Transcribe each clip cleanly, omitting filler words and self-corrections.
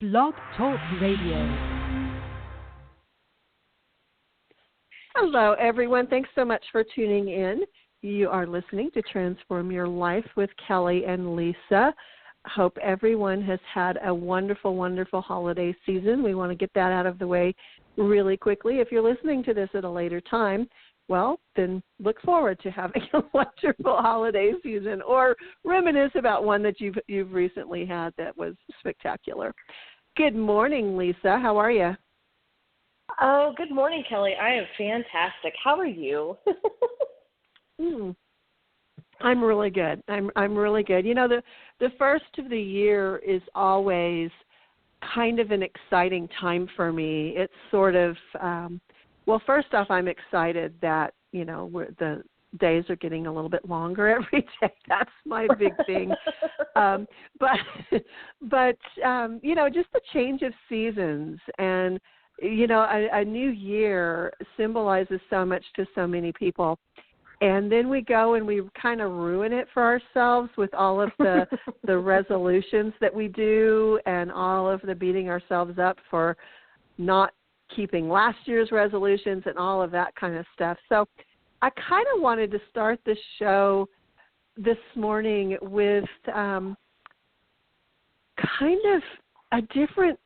Blog Talk Radio. Hello, everyone. Thanks so much for tuning in. You are listening to Transform Your Life with Kellie and Lisa. Hope everyone has had a wonderful, wonderful holiday season. We want to get that out of the way really quickly. If you're listening to this at a later time, well, then look forward to having a wonderful holiday season or reminisce about one that you've recently had that was spectacular. Good morning, Lisa. How are you? Oh, good morning, Kellie. I am fantastic. How are you? I'm really good. I'm really good. You know, the first of the year is always kind of an exciting time for me. It's sort of, well, first off, I'm excited that, you know, the days are getting a little bit longer every day. That's my big thing. But you know, just the change of seasons and, you know, a new year symbolizes so much to so many people. And then we go and we kind of ruin it for ourselves with all of the resolutions that we do and all of the beating ourselves up for not keeping last year's resolutions and all of that kind of stuff. So I kind of wanted to start the show this morning with kind of a different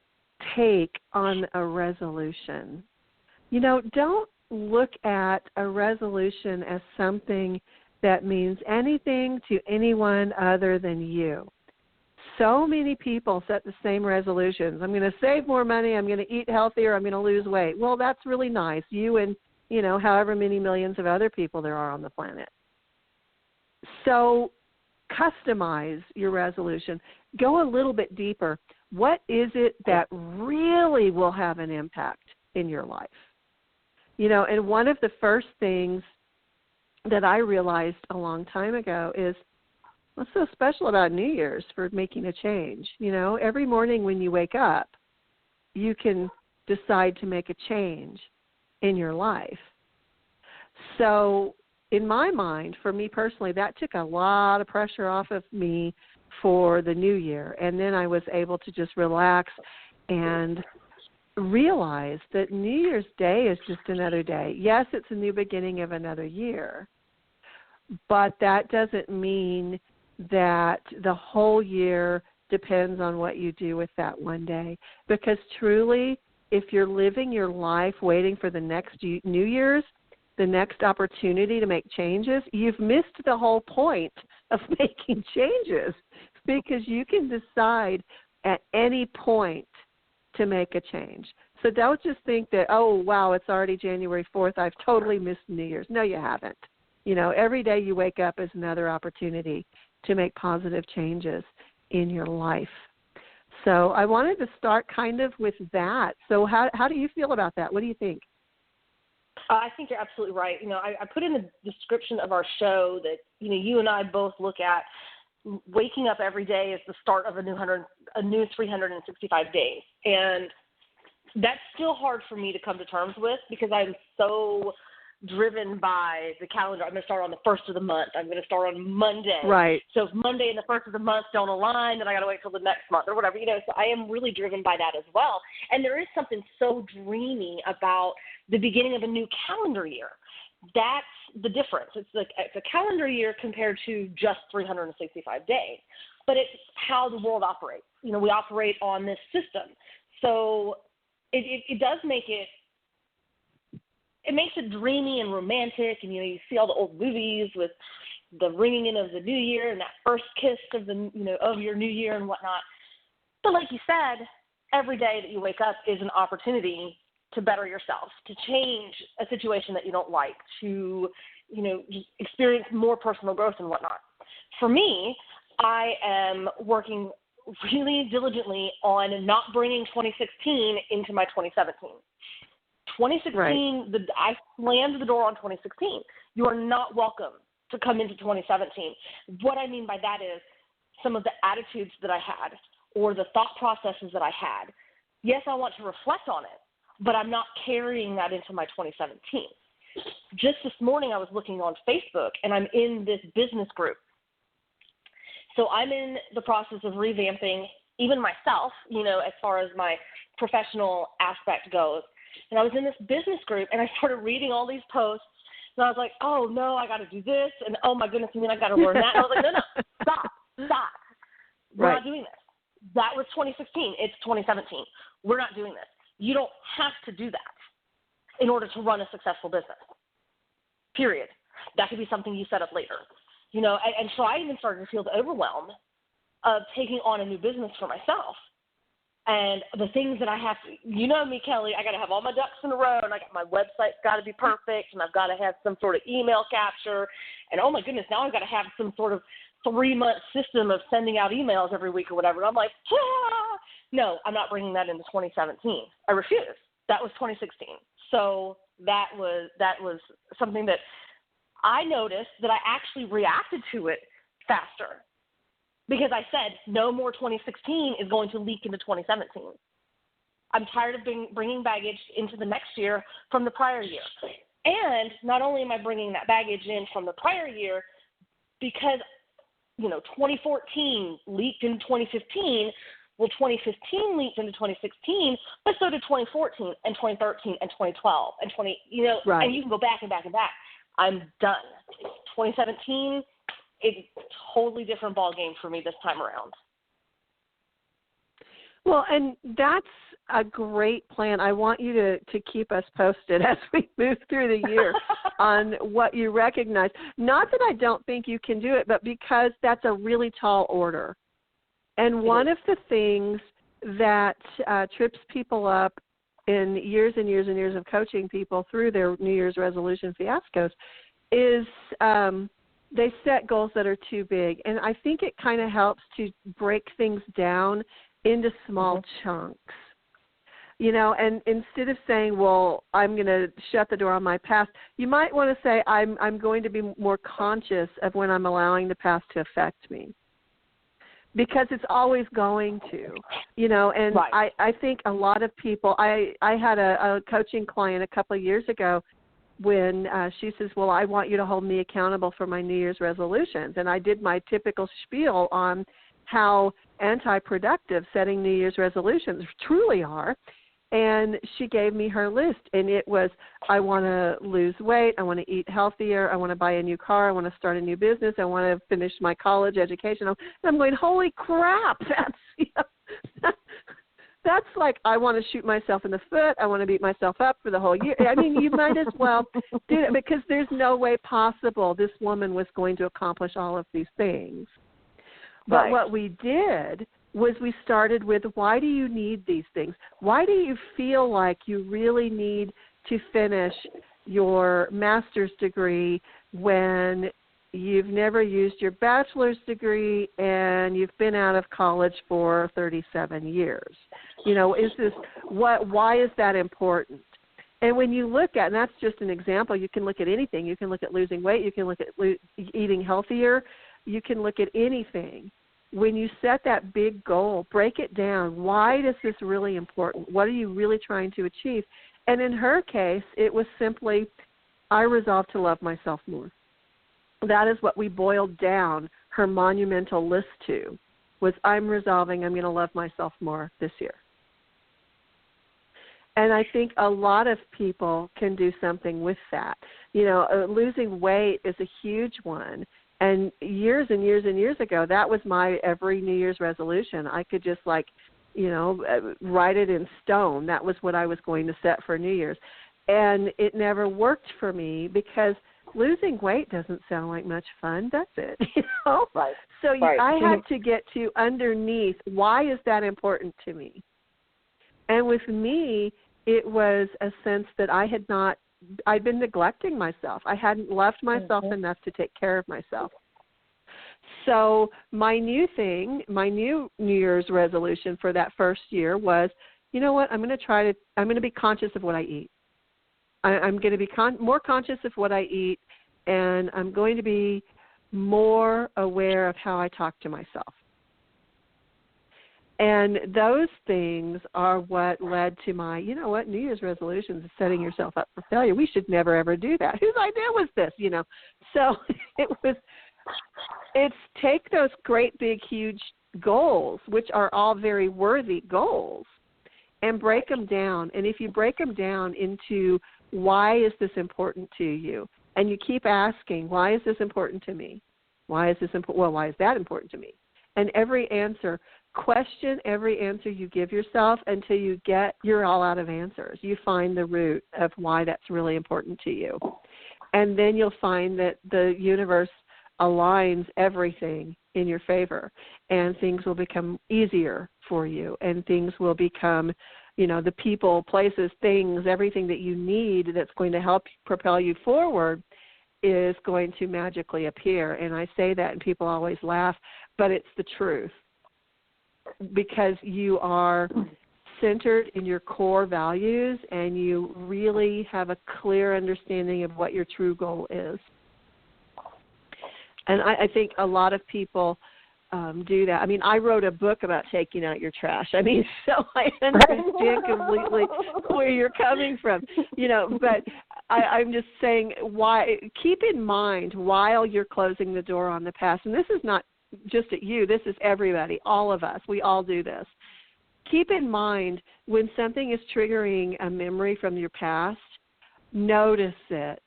take on a resolution. You know, don't look at a resolution as something that means anything to anyone other than you. So many people set the same resolutions. I'm going to save more money. I'm going to eat healthier. I'm going to lose weight. Well, that's really nice. You and, you know, however many millions of other people there are on the planet. So customize your resolution. Go a little bit deeper. What is it that really will have an impact in your life? You know, and one of the first things that I realized a long time ago is what's so special about New Year's for making a change? You know, every morning when you wake up, you can decide to make a change in your life. So in my mind, for me personally, that took a lot of pressure off of me for the new year. And then I was able to just relax and realize that New Year's Day is just another day. Yes, it's a new beginning of another year, but that doesn't mean that the whole year depends on what you do with that one day. Because truly, if you're living your life waiting for the next New Year's, the next opportunity to make changes, you've missed the whole point of making changes, because you can decide at any point to make a change. So don't just think that, oh, wow, it's already January 4th. I've totally missed New Year's. No, you haven't. You know, every day you wake up is another opportunity to make positive changes in your life. So I wanted to start kind of with that. So how do you feel about that? What do you think? I think you're absolutely right. You know, I put in the description of our show that, you know, you and I both look at waking up every day as the start of a new 365 days. And that's still hard for me to come to terms with because I'm so driven by the calendar. I'm going to start on the first of the month. I'm going to start on Monday. Right. So if Monday and the first of the month don't align, then I got to wait till the next month or whatever. You know, so I am really driven by that as well. And there is something so dreamy about the beginning of a new calendar year. That's the difference. It's a calendar year compared to just 365 days. But it's how the world operates. You know, we operate on this system. So it does make it makes it dreamy and romantic, and, you know, you see all the old movies with the ringing in of the new year and that first kiss of of your new year and whatnot. But like you said, every day that you wake up is an opportunity to better yourself, to change a situation that you don't like, to, you know, just experience more personal growth and whatnot. For me, I am working really diligently on not bringing 2016 into my 2017. 2016, right. I slammed the door on 2016. You are not welcome to come into 2017. What I mean by that is some of the attitudes that I had or the thought processes that I had. Yes, I want to reflect on it, but I'm not carrying that into my 2017. Just this morning I was looking on Facebook, and I'm in this business group. So I'm in the process of revamping even myself, as far as my professional aspect goes. And I was in this business group, and I started reading all these posts, and I was like, oh, no, I got to do this, and oh, my goodness, and then I got to learn that. And I was like, no, stop. We're not doing this. That was 2016. It's 2017. We're not doing this. You don't have to do that in order to run a successful business, period. That could be something you set up later. And so I even started to feel the overwhelm of taking on a new business for myself. And the things that I have to, me, Kelly, I got to have all my ducks in a row, and my website's got to be perfect, and I've got to have some sort of email capture. And oh my goodness, now I've got to have some sort of 3-month system of sending out emails every week or whatever. And I'm like, no, I'm not bringing that into 2017. I refuse. That was 2016. So that was something that I noticed that I actually reacted to it faster, because I said no more 2016 is going to leak into 2017. I'm tired of bringing baggage into the next year from the prior year. And not only am I bringing that baggage in from the prior year, because 2014 leaked in 2015. Well, 2015 leaked into 2016, but so did 2014 and 2013 and 2012 and right. And you can go back and back and back. I'm done. 2017, it's a totally different ball game for me this time around. Well, and that's a great plan. I want you to keep us posted as we move through the year on what you recognize. Not that I don't think you can do it, but because that's a really tall order. And one of the things that trips people up in years and years and years of coaching people through their New Year's resolution fiascos is they set goals that are too big. And I think it kind of helps to break things down into small chunks. And instead of saying, well, I'm going to shut the door on my past, you might want to say, I'm going to be more conscious of when I'm allowing the past to affect me. Because it's always going to, and right. I think a lot of people, I had a coaching client a couple of years ago when she says, well, I want you to hold me accountable for my New Year's resolutions. And I did my typical spiel on how anti-productive setting New Year's resolutions truly are. And she gave me her list, and it was, I want to lose weight, I want to eat healthier, I want to buy a new car, I want to start a new business, I want to finish my college education. And I'm going, holy crap, that's like, I want to shoot myself in the foot, I want to beat myself up for the whole year. I mean, you might as well do it, because there's no way possible this woman was going to accomplish all of these things. But what we did was we started with, why do you need these things? Why do you feel like you really need to finish your master's degree when you've never used your bachelor's degree and you've been out of college for 37 years? Why is that important? And when you look at, and that's just an example, you can look at anything. You can look at losing weight. You can look at eating healthier. You can look at anything. When you set that big goal, break it down. Why is this really important? What are you really trying to achieve? And in her case, it was simply, I resolved to love myself more. That is what we boiled down her monumental list to, was I'm resolving I'm going to love myself more this year. And I think a lot of people can do something with that. Losing weight is a huge one. And years and years and years ago, that was my every New Year's resolution. I could just write it in stone. That was what I was going to set for New Year's. And it never worked for me because losing weight doesn't sound like much fun, does it? Right. So I had to get to underneath, why is that important to me? And with me, it was a sense that I'd been neglecting myself. I hadn't loved myself enough to take care of myself. So my new New Year's resolution for that first year was, you know what, I'm going to be conscious of what I eat. I'm going to be more conscious of what I eat, and I'm going to be more aware of how I talk to myself. And those things are what led to my, New Year's resolutions is setting yourself up for failure. We should never, ever do that. Whose idea was this, So it's take those great, big, huge goals, which are all very worthy goals, and break them down. And if you break them down into why is this important to you, and you keep asking, why is this important to me? Why is this important? Well, why is that important to me? And question every answer you give yourself until you're all out of answers. You find the root of why that's really important to you. And then you'll find that the universe aligns everything in your favor, and things will become easier for you, and things will become, the people, places, things, everything that you need that's going to help propel you forward is going to magically appear. And I say that and people always laugh, but it's the truth, because you are centered in your core values and you really have a clear understanding of what your true goal is. And I think a lot of people do that. I mean, I wrote a book about taking out your trash. I mean, so I understand completely where you're coming from, but I'm just saying, why, keep in mind while you're closing the door on the past, and this is not just at you, this is everybody, all of us, we all do this. Keep in mind when something is triggering a memory from your past, notice it.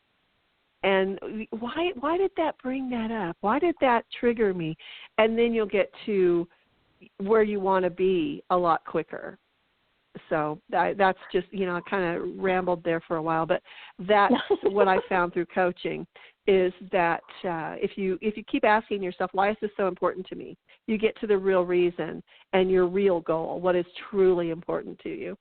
And why did that bring that up? Why did that trigger me? And then you'll get to where you want to be a lot quicker. So that's just, I kind of rambled there for a while, but that's what I found through coaching is that if you keep asking yourself, why is this so important to me? You get to the real reason and your real goal, what is truly important to you.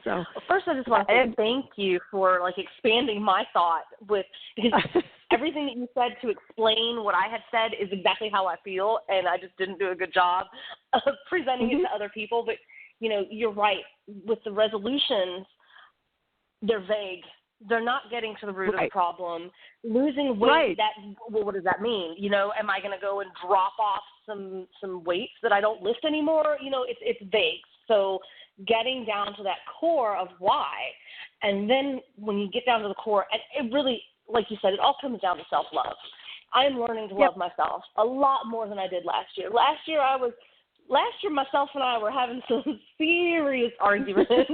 So first, I just want to say thank you for expanding my thought because everything that you said to explain what I had said is exactly how I feel, and I just didn't do a good job of presenting it to other people. But you're right. With the resolutions, they're vague. They're not getting to the root of the problem. Losing weight, what does that mean? Am I going to go and drop off some weights that I don't lift anymore? It's vague. So getting down to that core of why, and then when you get down to the core, and it really, like you said, it all comes down to self-love. I'm learning to love myself a lot more than I did last year. Last year, myself and I were having some serious arguments, and,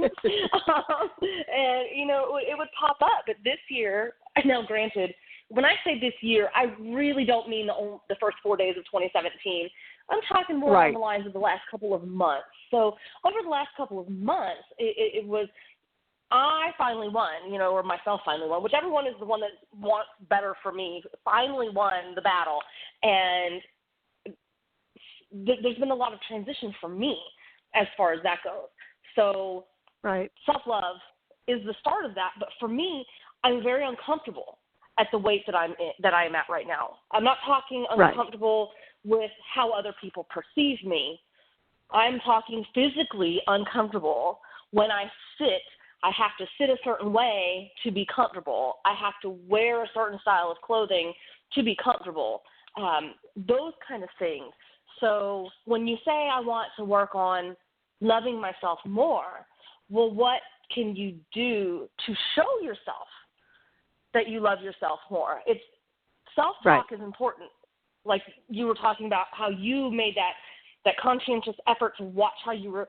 it would pop up. But this year, now granted, when I say this year, I really don't mean the first 4 days of 2017. I'm talking more along the lines of the last couple of months. So over the last couple of months, it was I finally won, or myself finally won, whichever one is the one that wants better for me, finally won the battle. And there's been a lot of transition for me as far as that goes. So self-love is the start of that. But for me, I'm very uncomfortable at the weight that I am at right now. I'm not talking uncomfortable with how other people perceive me. I'm talking physically uncomfortable. When I sit, I have to sit a certain way to be comfortable. I have to wear a certain style of clothing to be comfortable. Those kind of things. So when you say I want to work on loving myself more, well, what can you do to show yourself that you love yourself more? It's self-talk is important. Like you were talking about how you made that conscientious effort to watch how you were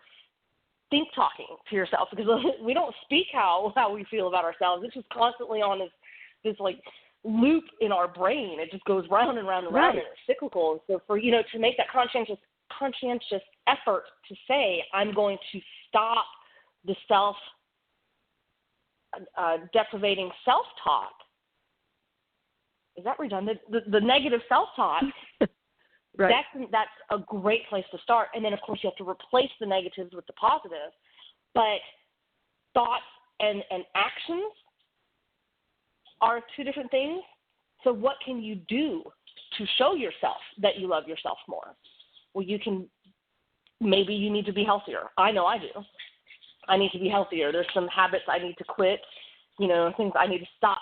talking to yourself, because we don't speak how we feel about ourselves. It's just constantly on this loop in our brain. It just goes round and round and round, and it's cyclical. And so for to make that conscientious effort to say, I'm going to stop the deprivating self-talk. Is that redundant? The negative self-talk. That's a great place to start. And then, of course, you have to replace the negatives with the positives. But thoughts and actions are two different things. So what can you do to show yourself that you love yourself more? Well, maybe you need to be healthier. I know I do. I need to be healthier. There's some habits I need to quit, things I need to stop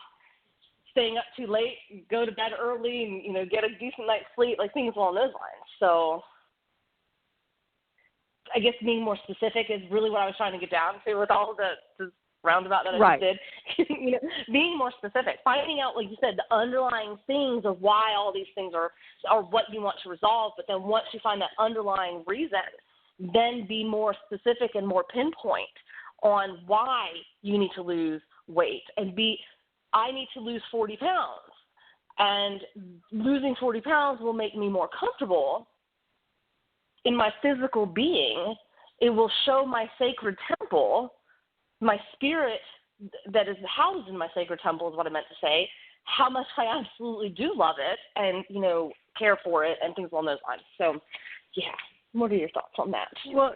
staying up too late, go to bed early, and, get a decent night's sleep, things along those lines. So I guess being more specific is really what I was trying to get down to with all of the roundabout that I right. just did. Being more specific, finding out, like you said, the underlying things of why all these things are what you want to resolve. But then once you find that underlying reason, then be more specific and more pinpoint on why you need to lose weight. And I need to lose 40 pounds. And losing 40 pounds will make me more comfortable in my physical being. It will show my sacred temple, my spirit that is housed in my sacred temple is what I meant to say, how much I absolutely do love it and, care for it and things along those lines. So, yeah. What are your thoughts on that? You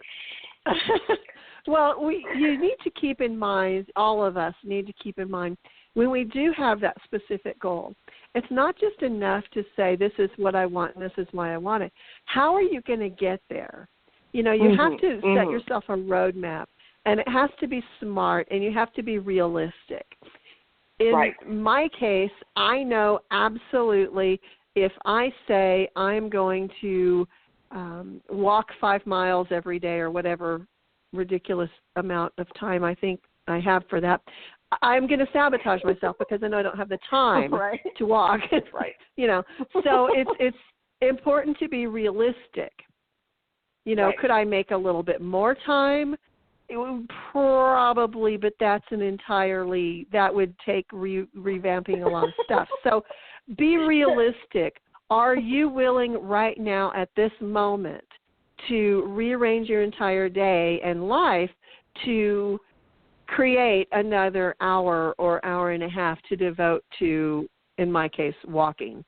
need to keep in mind, all of us need to keep in mind, when we do have that specific goal, it's not just enough to say, this is what I want and this is why I want it. How are you going to get there? You have to set yourself a roadmap, and it has to be smart, and you have to be realistic. In my case, I know absolutely if I say I'm going to walk 5 miles every day or whatever ridiculous amount of time I think I have for that, I'm going to sabotage myself because I know I don't have the time to walk. So it's important to be realistic. Could I make a little bit more time? It would probably, but that would take revamping a lot of stuff. So be realistic. Are you willing right now at this moment to rearrange your entire day and life to create another hour or hour and a half to devote to, in my case, walking,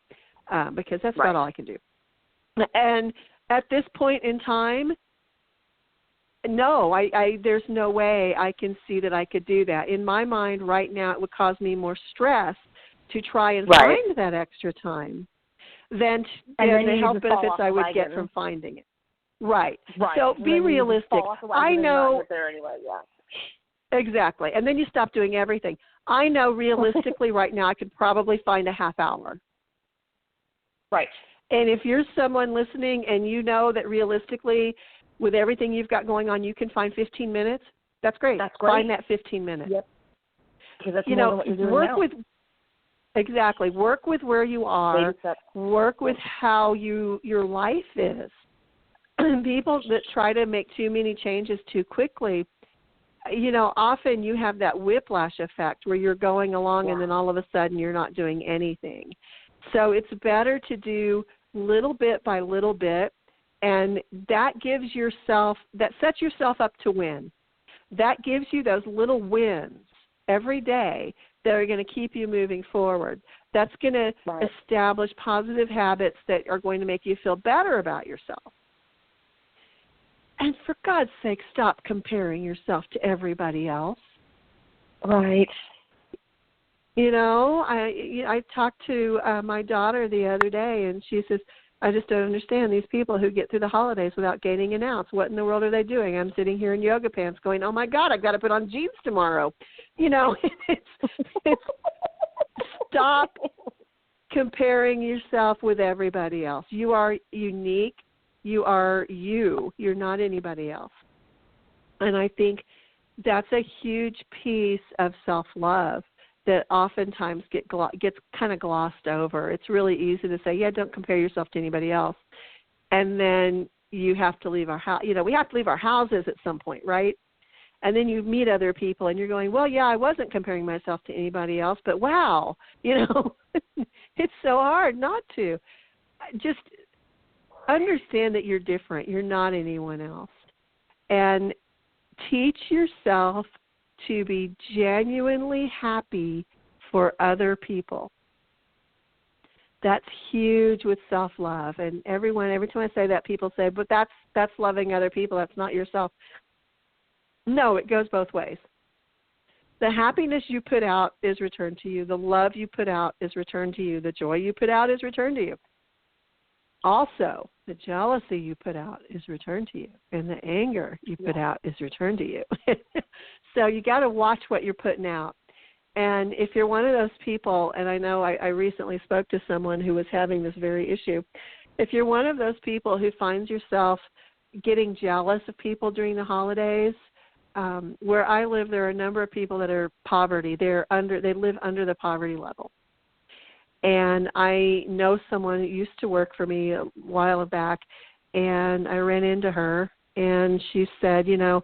because that's about all I can do. And at this point in time, no, there's no way I can see that I could do that. In my mind right now, it would cause me more stress to try and find that extra time than the health benefits I would get from finding it. Right. So be realistic. I know. There anyway, Exactly. And then you stop doing everything. I know realistically right now I could probably find a half hour. Right. And if you're someone listening and you know that realistically with everything you've got going on you can find 15 minutes, that's great. Find that 15 minutes. Yep. Because that's more than what you're doing now. Exactly. Work with where you are. Work with how your life is. People that try to make too many changes too quickly, often you have that whiplash effect where you're going along and then all of a sudden you're not doing anything. So it's better to do little bit by little bit, and that sets yourself up to win. That gives you those little wins every day that are going to keep you moving forward. That's going to establish positive habits that are going to make you feel better about yourself. And for God's sake, stop comparing yourself to everybody else. Right. I talked to my daughter the other day, and she says, I just don't understand these people who get through the holidays without gaining an ounce. What in the world are they doing? I'm sitting here in yoga pants going, oh, my God, I've got to put on jeans tomorrow. It's stop comparing yourself with everybody else. You are unique. You are you. You're not anybody else. And I think that's a huge piece of self-love that oftentimes gets kind of glossed over. It's really easy to say, don't compare yourself to anybody else. And then you have to leave our house. We have to leave our houses at some point, right? And then you meet other people and you're going, well, yeah, I wasn't comparing myself to anybody else, but wow, it's so hard not to. Just understand that you're different. You're not anyone else. And teach yourself to be genuinely happy for other people. That's huge with self-love. And every time I say that, people say, but that's loving other people. That's not yourself. No, it goes both ways. The happiness you put out is returned to you. The love you put out is returned to you. The joy you put out is returned to you. Also, the jealousy you put out is returned to you, and the anger you put out is returned to you. So you got to watch what you're putting out. And if you're one of those people, and I know I recently spoke to someone who was having this very issue, if you're one of those people who finds yourself getting jealous of people during the holidays, where I live, there are a number of people that are poverty. They live under the poverty level. And I know someone who used to work for me a while back, and I ran into her, and she said, you know,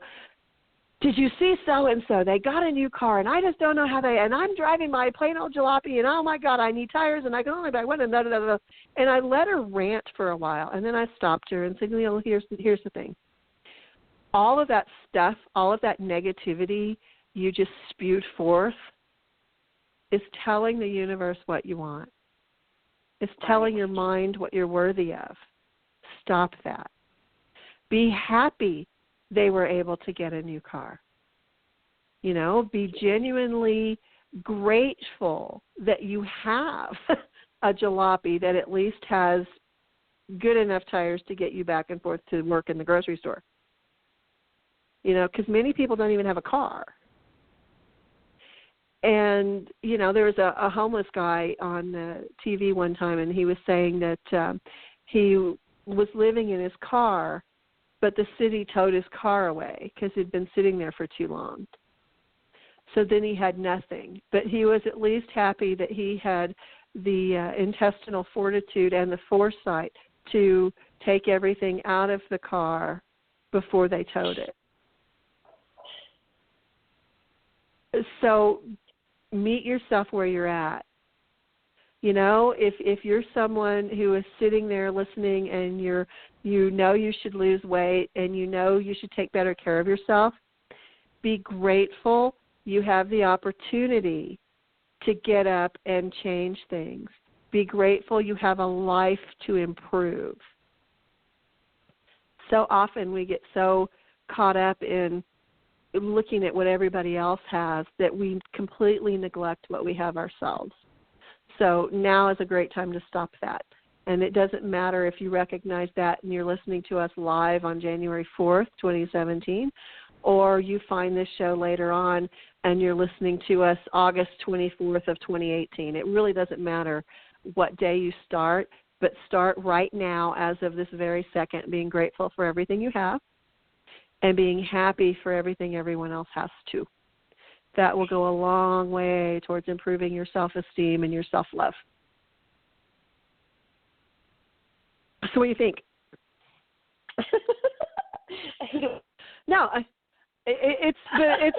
did you see so-and-so? They got a new car, and I just don't know how and I'm driving my plain old jalopy, and oh, my God, I need tires, and I can only buy one, and da-da-da-da. And I let her rant for a while, and then I stopped her and said, you know, here's the thing. All of that stuff, all of that negativity you just spewed forth is telling the universe what you want. It's telling your mind what you're worthy of. Stop that. Be happy they were able to get a new car. You know, be genuinely grateful that you have a jalopy that at least has good enough tires to get you back and forth to work in the grocery store. You know, because many people don't even have a car. And, you know, there was a homeless guy on TV one time, and he was saying that he was living in his car, but the city towed his car away because he'd been sitting there for too long. So then he had nothing. But he was at least happy that he had the intestinal fortitude and the foresight to take everything out of the car before they towed it. So meet yourself where you're at. You know, if you're someone who is sitting there listening and you know you should lose weight and you know you should take better care of yourself, be grateful you have the opportunity to get up and change things. Be grateful you have a life to improve. So often we get so caught up in looking at what everybody else has that we completely neglect what we have ourselves. So now is a great time to stop that. And it doesn't matter if you recognize that and you're listening to us live on January 4th, 2017, or you find this show later on and you're listening to us August 24th of 2018. It really doesn't matter what day you start, but start right now as of this very second, being grateful for everything you have and being happy for everything everyone else has too. That will go a long way towards improving your self-esteem and your self-love. So what do you think? No, it's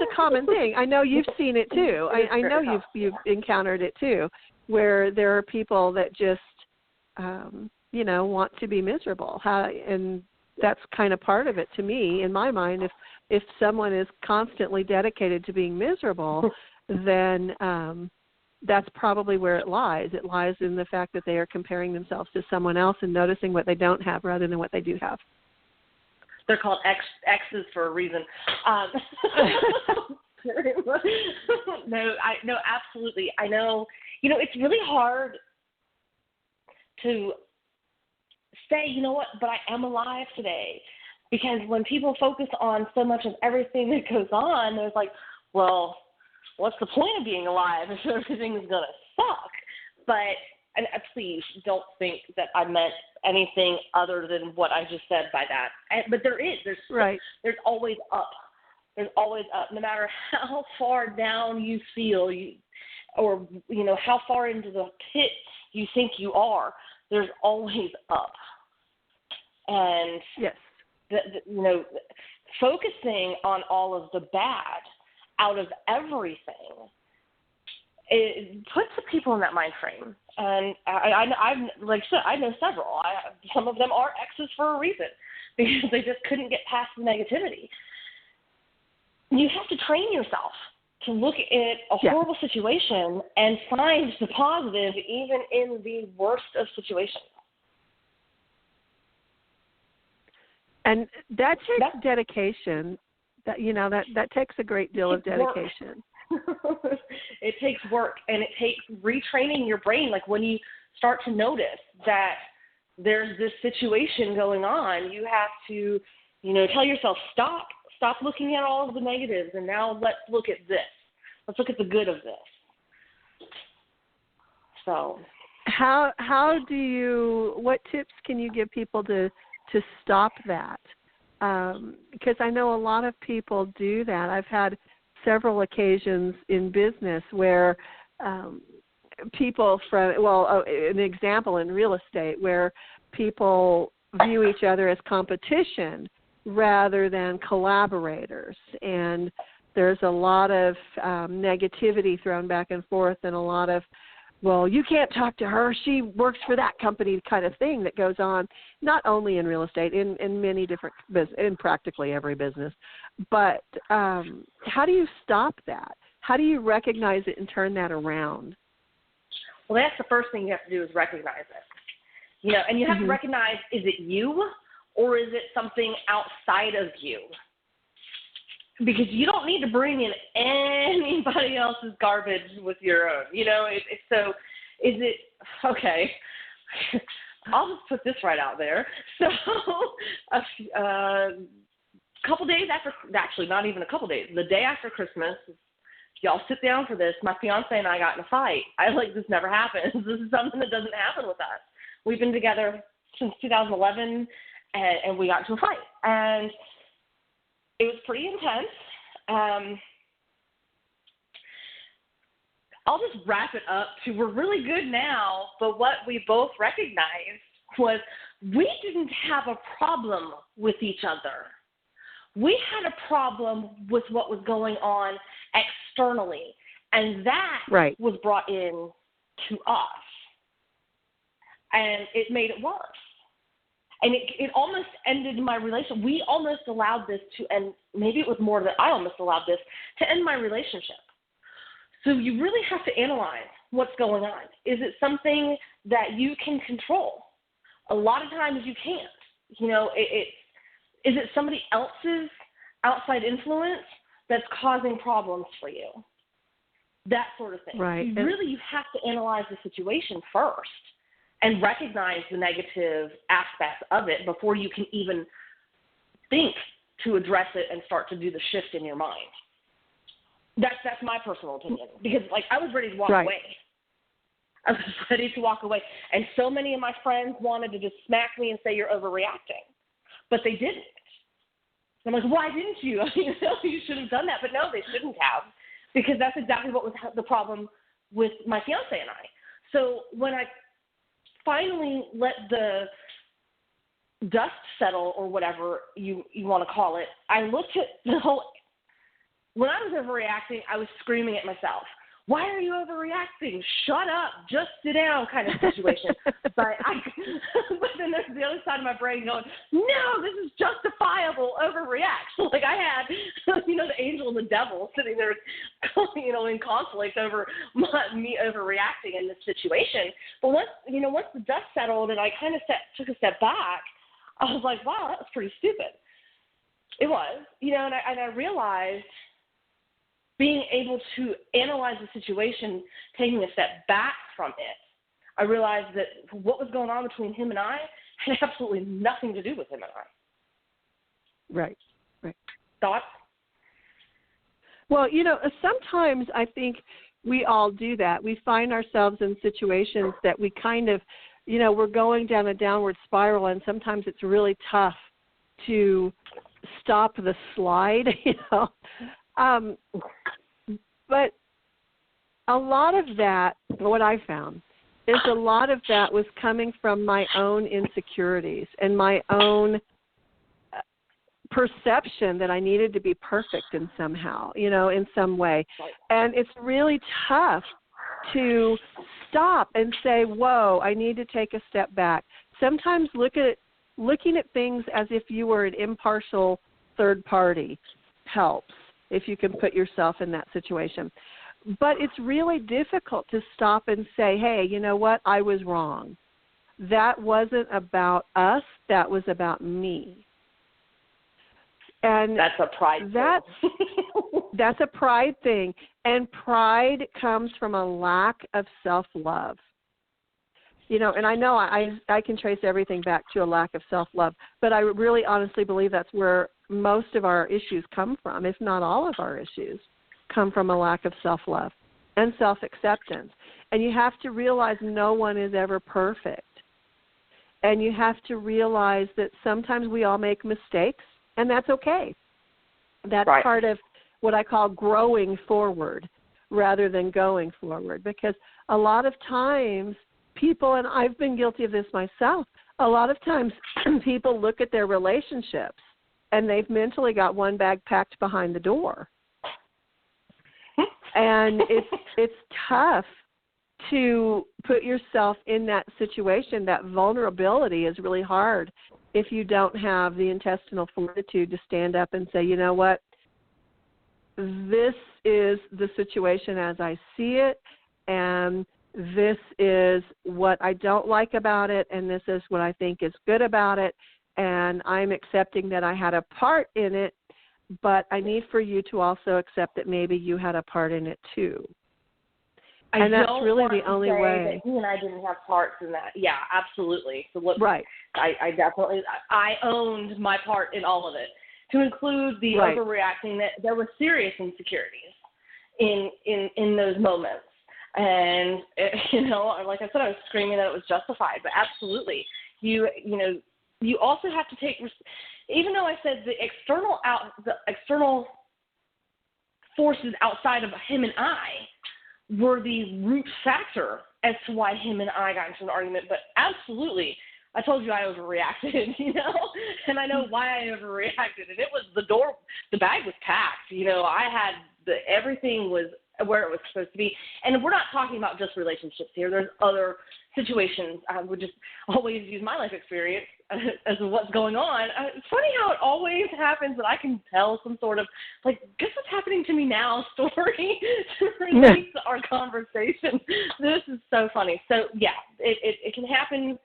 a common thing. I know you've seen it too. I know you've encountered it too, where there are people that just want to be miserable. And that's kind of part of it to me, in my mind. If someone is constantly dedicated to being miserable, then that's probably where it lies. It lies in the fact that they are comparing themselves to someone else and noticing what they don't have rather than what they do have. They're called X's for a reason. No, absolutely. I know, it's really hard to say, you know what, but I am alive today. Because when people focus on so much of everything that goes on, there's like, well, what's the point of being alive if everything is going to suck? But and please don't think that I meant anything other than what I just said by that. But there's always up. There's always up. No matter how far down you feel, or how far into the pit you think you are, there's always up. And yes. Focusing on all of the bad out of everything, it puts the people in that mind frame. And I've like I said, I know several. Some of them are X's for a reason because they just couldn't get past the negativity. You have to train yourself to look at a horrible situation and find the positive even in the worst of situations. And that takes dedication. That takes a great deal of dedication. It takes work, and it takes retraining your brain. Like when you start to notice that there's this situation going on, you have to, tell yourself, stop looking at all of the negatives, and now let's look at this. Let's look at the good of this. So, what tips can you give people to stop that? because I know a lot of people do that. I've had several occasions in business where people an example in real estate where people view each other as competition rather than collaborators. And there's a lot of negativity thrown back and forth and a lot of, well, you can't talk to her, she works for that company kind of thing that goes on, not only in real estate, in many different business, in practically every business. But how do you stop that? How do you recognize it and turn that around? Well, that's the first thing you have to do is recognize it. And you have to recognize, is it you or is it something outside of you? Because you don't need to bring in anybody else's garbage with your own. So is it, okay, I'll just put this right out there. So a couple days after, actually not even a couple days, the day after Christmas, y'all sit down for this, my fiance and I got in a fight. This never happens. This is something that doesn't happen with us. We've been together since 2011, and we got into a fight. And it was pretty intense. I'll just wrap it up to we're really good now, but what we both recognized was we didn't have a problem with each other. We had a problem with what was going on externally, and that was brought in to us, and it made it worse. And it almost ended my relationship. We almost allowed this to end. Maybe it was more that I almost allowed this to end my relationship. So you really have to analyze what's going on. Is it something that you can control? A lot of times you can't. Is it somebody else's outside influence that's causing problems for you? That sort of thing. Right. You have to analyze the situation first and recognize the negative aspects of it before you can even think to address it and start to do the shift in your mind. That's my personal opinion, because I was ready to walk away. I was ready to walk away, and so many of my friends wanted to just smack me and say you're overreacting, but they didn't. I'm like, why didn't you? You should have done that, but no, they shouldn't have, because that's exactly what was the problem with my fiance and I. So when I finally let the dust settle, or whatever you want to call it, I looked at the whole – when I was overreacting, I was screaming at myself, why are you overreacting? Shut up. Just sit down kind of situation. but then there's the other side of my brain going, no, this is justifiable overreact. I had, the angel and the devil sitting there, in conflict over me overreacting in this situation. But once the dust settled and I kind of took a step back, I was like, wow, that was pretty stupid. It was, and I realized being able to analyze the situation, taking a step back from it, I realized that what was going on between him and I had absolutely nothing to do with him and I. Right. Thoughts? Well, sometimes I think we all do that. We find ourselves in situations that we kind of, we're going down a downward spiral, and sometimes it's really tough to stop the slide, But a lot of that, what I found, is a lot of that was coming from my own insecurities and my own perception that I needed to be perfect in somehow, in some way. And it's really tough to stop and say, whoa, I need to take a step back. Sometimes looking at things as if you were an impartial third party helps, if you can put yourself in that situation. But it's really difficult to stop and say, hey, you know what, I was wrong. That wasn't about us, that was about me. And that's a pride thing. That's a pride thing. And pride comes from a lack of self-love. And I know I can trace everything back to a lack of self-love, but I really honestly believe that's where most of our issues come from, if not all of our issues, come from a lack of self-love and self-acceptance. And you have to realize no one is ever perfect. And you have to realize that sometimes we all make mistakes And that's okay. That's right. part of what I call growing forward rather than going forward. Because a lot of times people, and I've been guilty of this myself, a lot of times people look at their relationships and they've mentally got one bag packed behind the door. And it's tough to put yourself in that situation. That vulnerability is really hard if you don't have the intestinal fortitude to stand up and say, you know what, this is the situation as I see it, and this is what I don't like about it, and this is what I think is good about it, and I'm accepting that I had a part in it, but I need for you to also accept that maybe you had a part in it too. And that's really the only way. That he and I didn't have parts in that. Yeah, absolutely. So look, right. I definitely owned my part in all of it, to include the right. overreacting. That there were serious insecurities in those moments, and like I said, I was screaming that it was justified, but absolutely, you also have to take, even though I said the external forces outside of him and I were the root factor as to why him and I got into an argument, but absolutely, I told you I overreacted, and I know why I overreacted, and it was the bag was packed, I had everything was where it was supposed to be, and we're not talking about just relationships here. There's other situations. I would just always use my life experience as to what's going on. It's funny how it always happens that I can tell some sort of, like, guess what's happening to me now story to relate to our conversation. This is so funny. So, yeah, it can happen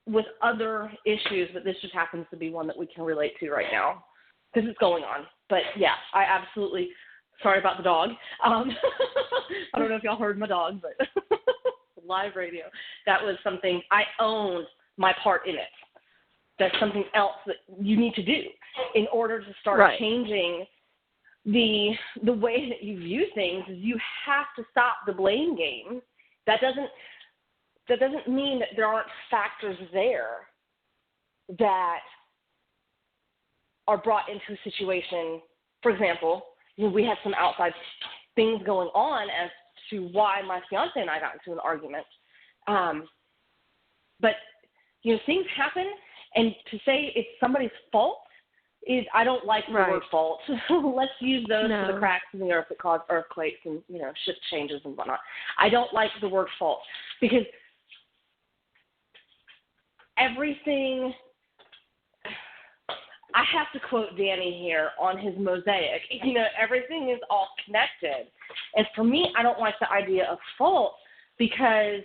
with other issues, but this just happens to be one that we can relate to right now because it's going on. But, yeah, I absolutely – sorry about the dog. I don't know if y'all heard my dog, but live radio. That was something I owned my part in it. That's something else that you need to do in order to start right. changing the way that you view things. Is you have to stop the blame game. That doesn't mean that there aren't factors there that are brought into a situation. For example, we had some outside things going on as to why my fiance and I got into an argument. But, things happen, and to say it's somebody's fault is, I don't like the right. word fault. Let's use those No. for the cracks in the earth that cause earthquakes and, shift changes and whatnot. I don't like the word fault because everything – I have to quote Danny here on his mosaic. Everything is all connected. And for me, I don't like the idea of fault because,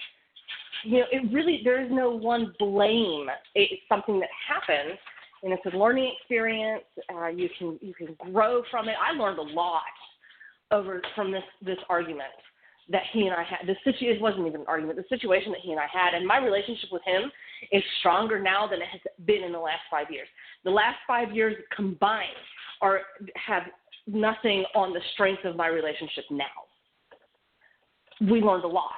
it really, there is no one blame. It's something that happens, and it's a learning experience. You can grow from it. I learned a lot from this argument that he and I had. It wasn't even an argument. The situation that he and I had, and my relationship with him is stronger now than it has been in the last 5 years. The last 5 years combined have nothing on the strength of my relationship now. We learned a lot.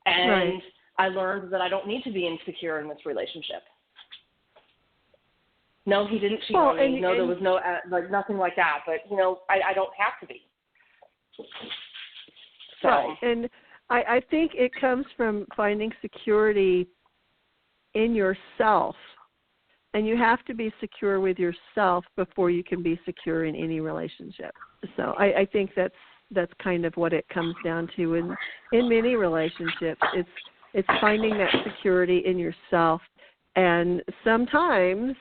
And right. I learned that I don't need to be insecure in this relationship. No, he didn't cheat on me. No, there was no, nothing like that. But, I don't have to be. So. Right. And I think it comes from finding security in yourself. And you have to be secure with yourself before you can be secure in any relationship. So I think that's kind of what it comes down to in many relationships. It's finding that security in yourself. And sometimes,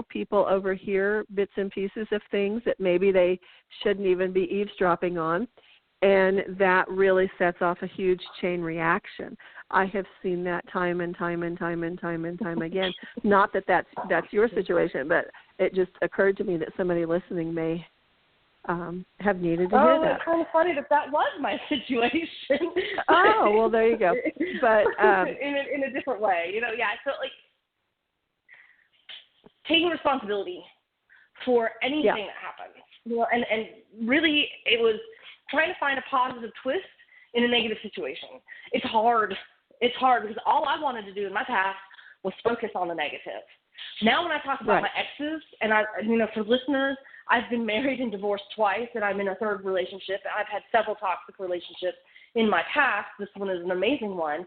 people overhear bits and pieces of things that maybe they shouldn't even be eavesdropping on. And that really sets off a huge chain reaction. I have seen that time and time again. Not that that's your situation, but it just occurred to me that somebody listening may have needed to hear that. Oh, it's kind of funny that was my situation. Oh, well, there you go. But in a different way, yeah. So taking responsibility for anything that happens, and really it was trying to find a positive twist in a negative situation. It's hard. It's hard because all I wanted to do in my past was focus on the negative. Now when I talk about my exes, and for listeners, I've been married and divorced twice, and I'm in a third relationship. I've had several toxic relationships in my past. This one is an amazing one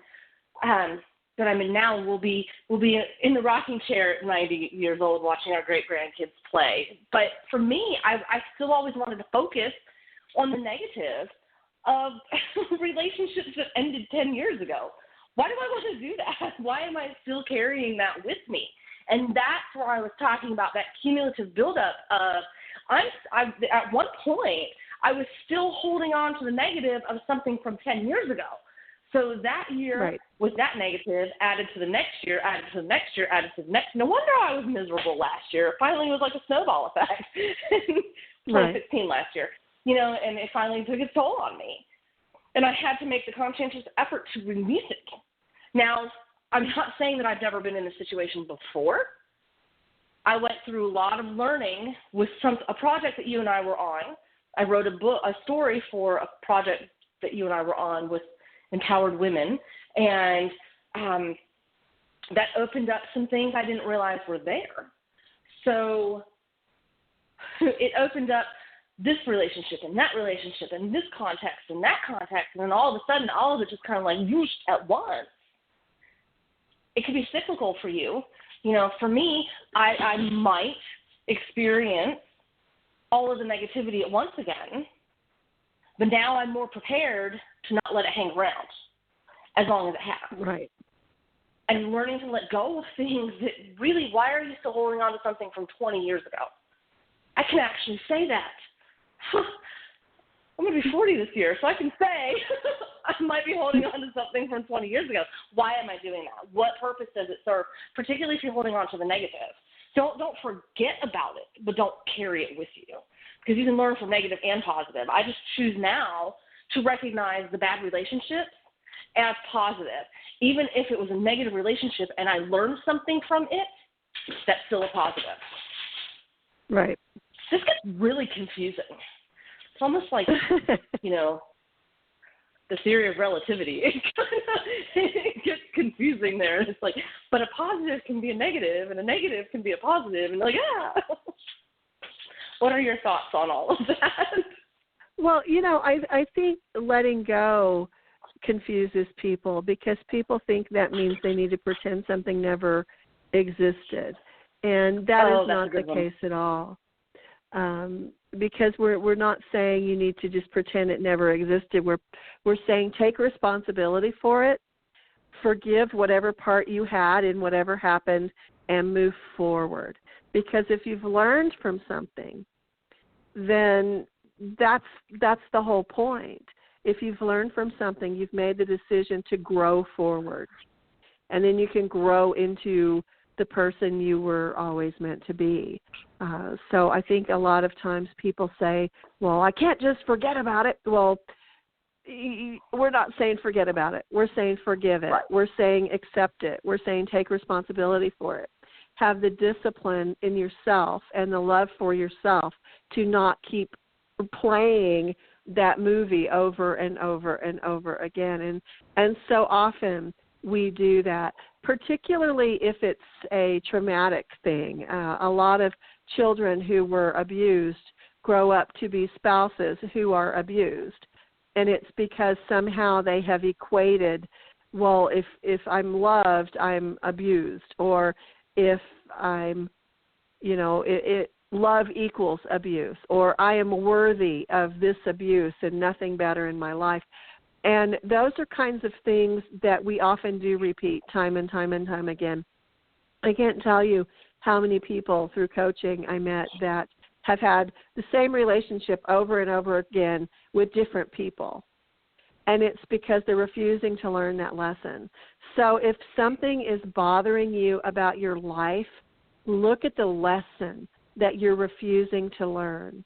that I'm in now. We'll be in the rocking chair at 90 years old watching our great-grandkids play. But for me, I still always wanted to focus on the negative of relationships that ended 10 years ago. Why do I want to do that? Why am I still carrying that with me? And that's where I was talking about that cumulative buildup of at one point, I was still holding on to the negative of something from 10 years ago. So that year was that negative, added to the next year, added to the next year, added to the next. No wonder I was miserable last year. It finally was like a snowball effect in 2016 last year, and it finally took its toll on me. And I had to make the conscientious effort to release it. Now, I'm not saying that I've never been in a situation before. I went through a lot of learning with a project that you and I were on. I wrote a story for a project that you and I were on with empowered women, and that opened up some things I didn't realize were there. So it opened up this relationship and that relationship and this context and that context, and then all of a sudden all of it just kind of like whooshed at once. It could be cyclical for you. For me, I might experience all of the negativity at once again, but now I'm more prepared to not let it hang around as long as it has. Right. And learning to let go of things that really, why are you still holding on to something from 20 years ago? I can actually say that. I'm going to be 40 this year, so I can say I might be holding on to something from 20 years ago. Why am I doing that? What purpose does it serve, particularly if you're holding on to the negative? Don't forget about it, but don't carry it with you, because you can learn from negative and positive. I just choose now to recognize the bad relationships as positive. Even if it was a negative relationship and I learned something from it, that's still a positive. Right. This gets really confusing. It's almost like, the theory of relativity. It gets confusing there. It's like, but a positive can be a negative, and a negative can be a positive, and What are your thoughts on all of that? Well, I think letting go confuses people, because people think that means they need to pretend something never existed. And that is not the case at all. Because we're not saying you need to just pretend it never existed. We're saying take responsibility for it, forgive whatever part you had in whatever happened, and move forward. Because if you've learned from something, then that's the whole point. If you've learned from something, you've made the decision to grow forward. And then you can grow into the person you were always meant to be. So I think a lot of times people say, well, I can't just forget about it. Well, we're not saying forget about it. We're saying forgive it. Right. We're saying accept it. We're saying take responsibility for it. Have the discipline in yourself and the love for yourself to not keep playing that movie over and over and over again. And so often we do that, particularly if it's a traumatic thing. A lot of children who were abused grow up to be spouses who are abused. And it's because somehow they have equated, well, if I'm loved, I'm abused. Or if I'm, love equals abuse. Or I am worthy of this abuse and nothing better in my life. And those are kinds of things that we often do repeat time and time and time again. I can't tell you how many people through coaching I met that have had the same relationship over and over again with different people. And it's because they're refusing to learn that lesson. So if something is bothering you about your life, look at the lesson that you're refusing to learn.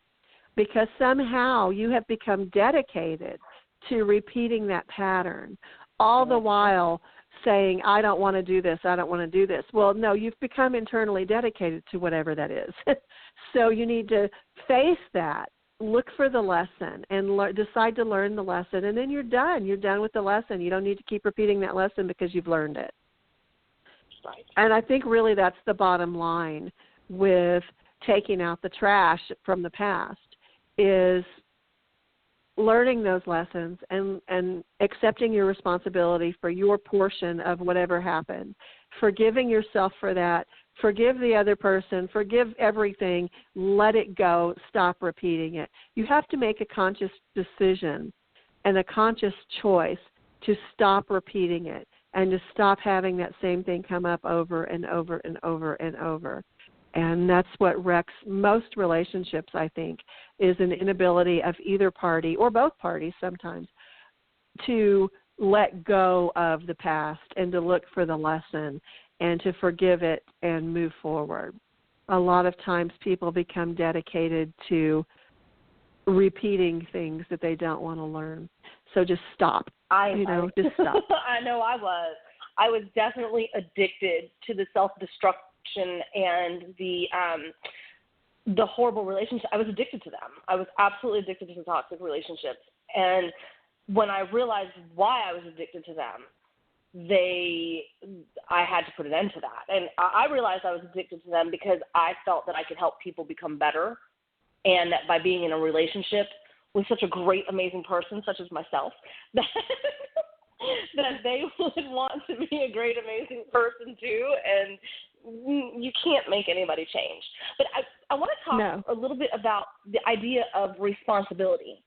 Because somehow you have become dedicated to repeating that pattern, all the while saying, I don't want to do this, I don't want to do this. Well, no, you've become internally dedicated to whatever that is. So you need to face that, look for the lesson, and decide to learn the lesson, and then you're done. You're done with the lesson. You don't need to keep repeating that lesson because you've learned it. Right. And I think really that's the bottom line with taking out the trash from the past is learning those lessons and accepting your responsibility for your portion of whatever happened, forgiving yourself for that, forgive the other person, forgive everything, let it go, stop repeating it. You have to make a conscious decision and a conscious choice to stop repeating it and to stop having that same thing come up over and over and over and over. And that's what wrecks most relationships, I think, is an inability of either party or both parties sometimes to let go of the past and to look for the lesson and to forgive it and move forward. A lot of times people become dedicated to repeating things that they don't want to learn. So just stop. Just stop. I know I was. I was definitely addicted to the self-destruction and the horrible relationship. I was addicted to them. I was absolutely addicted to the toxic relationships. And when I realized why I was addicted to them, I had to put an end to that. And I realized I was addicted to them because I felt that I could help people become better, and that by being in a relationship with such a great, amazing person, such as myself, that they would want to be a great, amazing person too, and you can't make anybody change. But I want to talk a little bit about the idea of responsibility,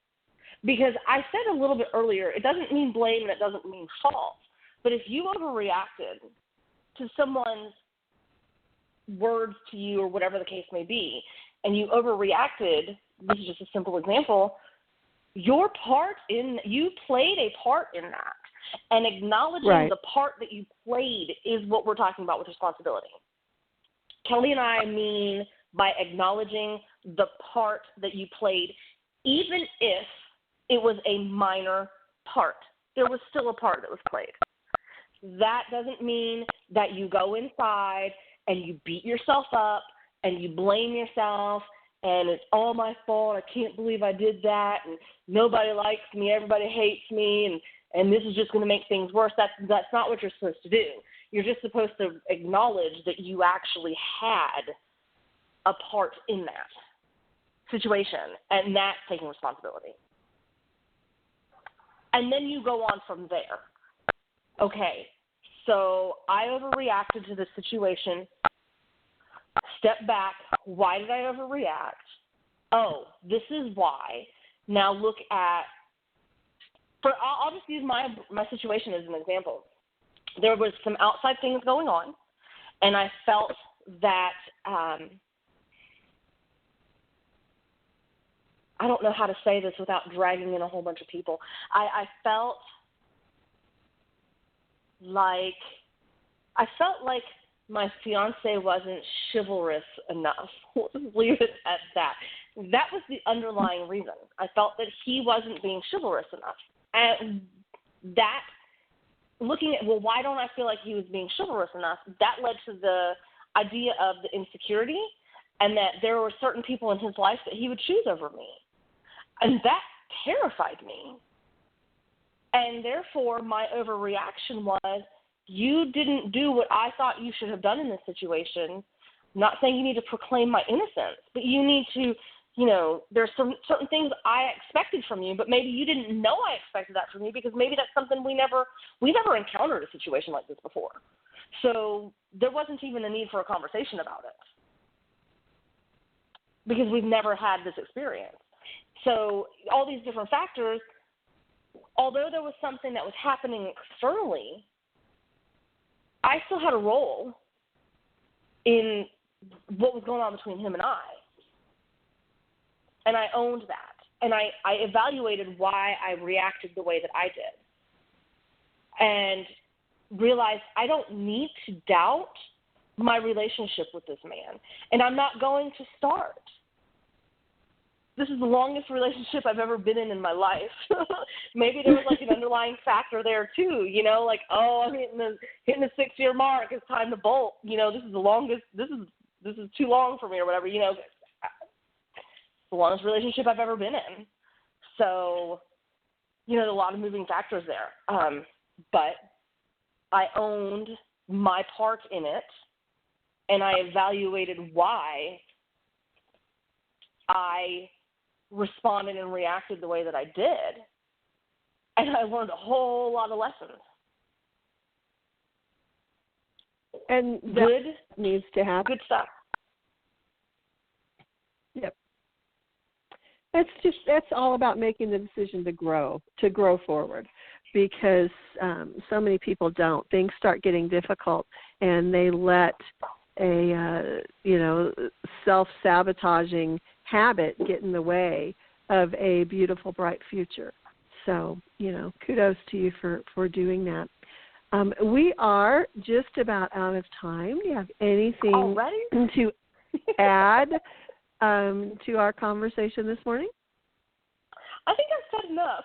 because I said a little bit earlier, it doesn't mean blame and it doesn't mean fault. But if you overreacted to someone's words to you or whatever the case may be, and you overreacted, this is just a simple example, you played a part in that. And acknowledging the part that you played is what we're talking about with responsibility. Kellie and I mean by acknowledging the part that you played, even if it was a minor part. There was still a part that was played. That doesn't mean that you go inside and you beat yourself up and you blame yourself and it's all my fault. I can't believe I did that, and nobody likes me, everybody hates me, and this is just going to make things worse. That's not what you're supposed to do. You're just supposed to acknowledge that you actually had a part in that situation, and that's taking responsibility. And then you go on from there. Okay, so I overreacted to the situation. Step back. Why did I overreact? Oh, this is why. Now look at, I'll just use my situation as an example. There was some outside things going on, and I felt that, I don't know how to say this without dragging in a whole bunch of people. I felt like my fiance wasn't chivalrous enough. We'll just leave it at that. That was the underlying reason. I felt that he wasn't being chivalrous enough. And that, looking at, why don't I feel like he was being chivalrous enough, that led to the idea of the insecurity and that there were certain people in his life that he would choose over me. And that terrified me. And therefore, my overreaction was, you didn't do what I thought you should have done in this situation. I'm not saying you need to proclaim my innocence, but you need to, there's some certain things I expected from you, but maybe you didn't know I expected that from you because maybe that's something we never encountered a situation like this before. So there wasn't even a need for a conversation about it because we've never had this experience. So all these different factors, although there was something that was happening externally, I still had a role in what was going on between him and I. And I owned that. And I evaluated why I reacted the way that I did. And realized I don't need to doubt my relationship with this man. And I'm not going to start. This is the longest relationship I've ever been in my life. Maybe there was an underlying factor there too, I'm hitting the 6-year mark. It's time to bolt. This is the longest. This is too long for me or whatever. It's the longest relationship I've ever been in. So, there's a lot of moving factors there. But I owned my part in it, and I evaluated why I responded and reacted the way that I did, and I learned a whole lot of lessons. And that Good needs to happen. Good stuff. Yep. That's all about making the decision to grow forward, because so many people don't. Things start getting difficult, and they let a self-sabotaging habit get in the way of a beautiful, bright future. So, kudos to you for doing that. We are just about out of time. Do you have anything Already? to add to our conversation this morning? I think I've said enough.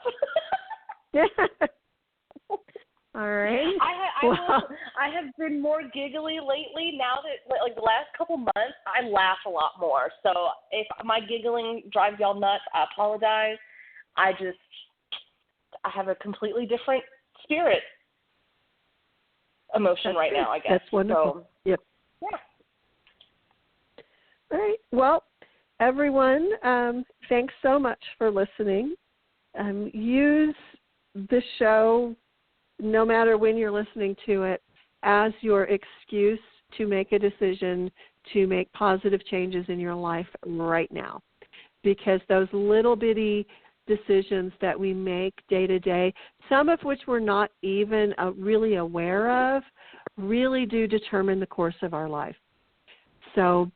All right. I have been more giggly lately. Now that, like, the last couple months, I laugh a lot more. So if my giggling drives y'all nuts, I apologize. I have a completely different spirit emotion right now, I guess. That's wonderful. So, yep. Yeah. All right. Well, everyone, thanks so much for listening. Use the show, no matter when you're listening to it, as your excuse to make a decision to make positive changes in your life right now. Because those little bitty decisions that we make day to day, some of which we're not even really aware of, really do determine the course of our life. So,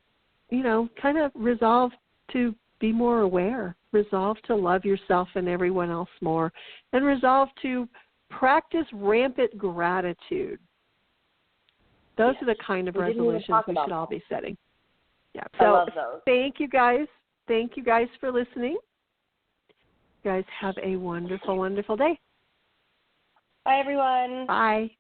kind of resolve to be more aware, resolve to love yourself and everyone else more, and resolve to practice rampant gratitude. Those are the kind of resolutions we should all be setting. Yeah. So I love those. Thank you guys. Thank you guys for listening. You guys have a wonderful, wonderful day. Bye, everyone. Bye.